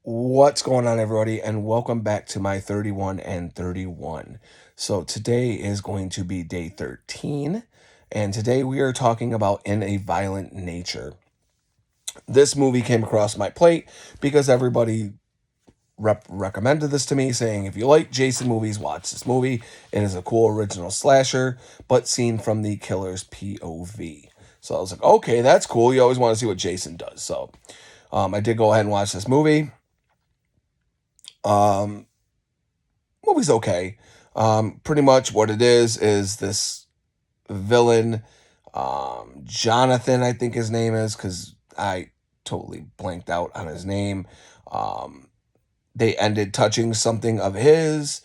What's going on, everybody, and welcome back to my 31 and 31. So, today is going to be day 13, and today we are talking about In a Violent Nature. This movie came across my plate because everybody recommended this to me, saying if you like Jason movies, watch this movie. It is a cool original slasher, but seen from the killer's POV. So, I was like, okay, that's cool. You always want to see what Jason does. So, I did go ahead and watch this movie. Um, Movie's okay. Pretty much what it is this villain, Jonathan, I think his name is, because I totally blanked out on his name. Um, they ended touching something of his,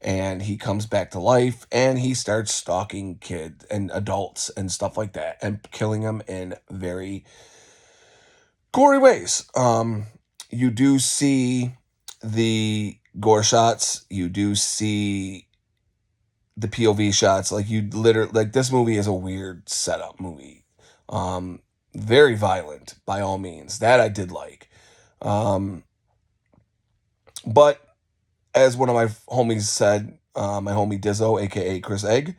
and he comes back to life, and he starts stalking kids and adults and stuff like that, and killing them in very gory ways. You do see the gore shots. You do see the POV shots. Like you literally, like this movie is a weird setup movie. Um, Very violent by all means. That I did like. Um, but as one of my homies said, my homie Dizzo, aka Chris Egg,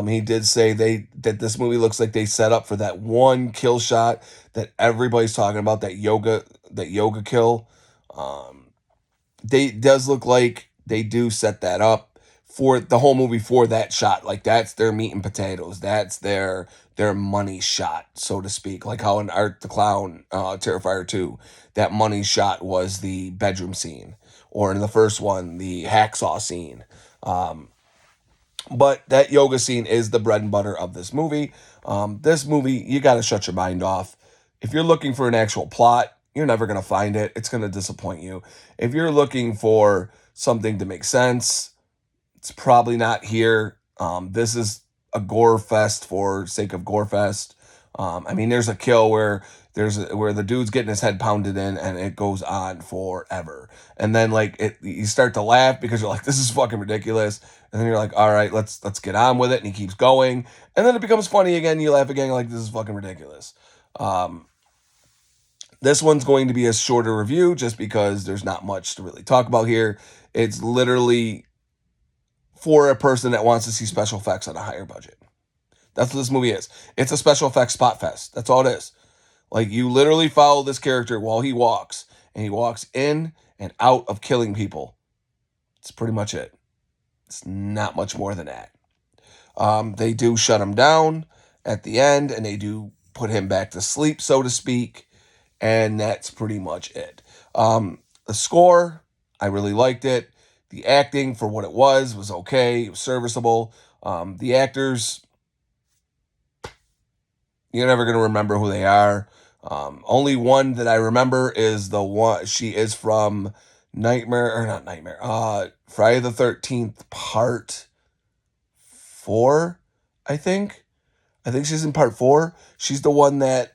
he did say that this movie looks like they set up for that one kill shot that everybody's talking about, that yoga kill. Um, they does look like they do set that up for the whole movie for that shot. Like that's their meat and potatoes. That's their money shot, so to speak. Like how in Art the Clown, Terrifier 2, that money shot was the bedroom scene, or in the first one, the hacksaw scene. Um, but that yoga scene is the bread and butter of this movie. This movie, you got to shut your mind off. If you're looking for an actual plot, you're never going to find it. It's going to disappoint you. If you're looking for something to make sense, it's probably not here. This is a gore fest for sake of gore fest. I mean, there's a kill where the dude's getting his head pounded in, and it goes on forever. And then you start to laugh because you're like, this is fucking ridiculous. And then you're like, all right, let's get on with it. And he keeps going, and then it becomes funny again. You laugh again, like this is fucking ridiculous. Um, this one's going to be a shorter review just because there's not much to really talk about here. It's literally for a person that wants to see special effects on a higher budget. That's what this movie is. It's a special effects spot fest. That's all it is. Like you literally follow this character while he walks, and he walks in and out of killing people. It's pretty much it. It's not much more than that. They do shut him down at the end, and they do put him back to sleep, so to speak, and that's pretty much it. The score, I really liked it. The acting for what it was okay. It was serviceable. The actors, you're never gonna remember who they are. Only one that I remember is the one. She is from Nightmare, or not Nightmare. Friday the 13th Part 4, I think. I think she's in Part 4. She's the one that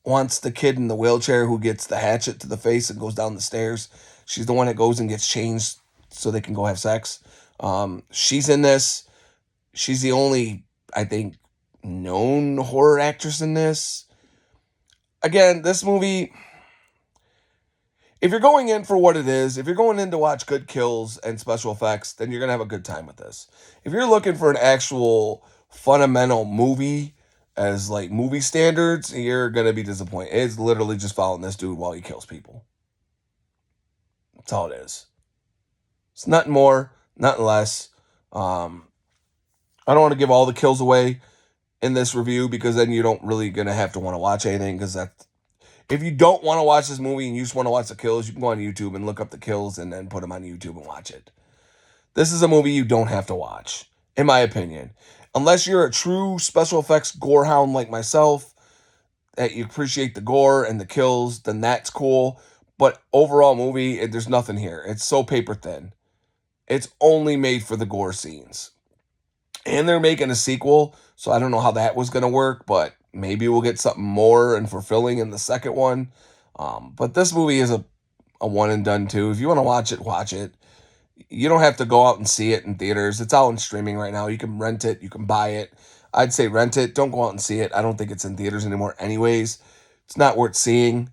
wants the kid in the wheelchair who gets the hatchet to the face and goes down the stairs. She's the one that goes and gets changed so they can go have sex. She's in this. She's the only, I think, known horror actress in this. Again, this movie, if you're going in for what it is, if you're going in to watch good kills and special effects, then you're going to have a good time with this. If you're looking for an actual fundamental movie as like movie standards, you're going to be disappointed. It's literally just following this dude while he kills people. That's all it is. It's nothing more, nothing less. Um, I don't want to give all the kills away in this review because then you don't really going to have to want to watch anything, because that if you don't want to watch this movie and you just want to watch the kills, you can go on YouTube and look up the kills and then put them on YouTube and watch it. This is a movie you don't have to watch, in my opinion. Unless you're a true special effects gore hound like myself, that you appreciate the gore and the kills, then that's cool. But overall movie, there's nothing here. It's so paper thin. It's only made for the gore scenes. And they're making a sequel, so I don't know how that was going to work, but maybe we'll get something more and fulfilling in the second one. But this movie is a one and done too. If you want to watch it, watch it. You don't have to go out and see it in theaters. It's out in streaming right now. You can rent it, you can buy it. I'd say rent it. Don't go out and see it. I don't think it's in theaters anymore, anyways. It's not worth seeing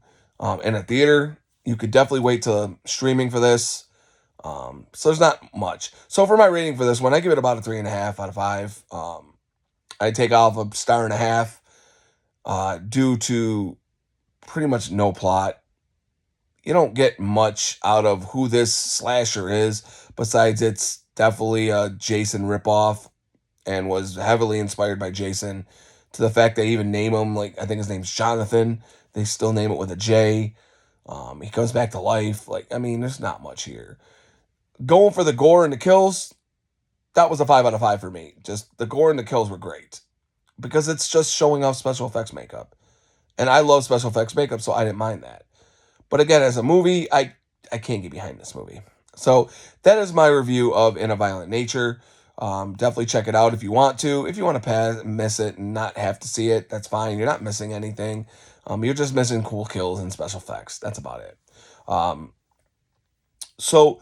in a theater. You could definitely wait till streaming for this. So there's not much. So for my rating for this one, I give it about a 3.5 out of 5. I take off a star and a half due to pretty much no plot. You don't get much out of who this slasher is, besides it's definitely a Jason ripoff and was heavily inspired by Jason, to the fact they even name him, like, I think his name's Jonathan. They still name it with a J. He comes back to life. Like, I mean, there's not much here. Going for the gore and the kills, that was a 5 out of 5 for me. Just the gore and the kills were great because it's just showing off special effects makeup. And I love special effects makeup, so I didn't mind that. But again, as a movie, I can't get behind this movie. So that is my review of In a Violent Nature. Definitely check it out if you want to. If you want to miss it and not have to see it, that's fine. You're not missing anything. You're just missing cool kills and special effects. That's about it. So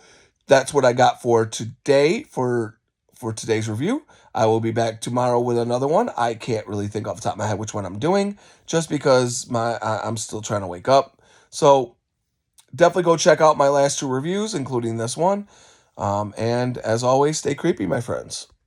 that's what I got for today for today's review. I will be back tomorrow with another one. I can't really think off the top of my head which one I'm doing, just because I'm still trying to wake up. So definitely go check out my last two reviews, including this one. And as always, stay creepy, my friends.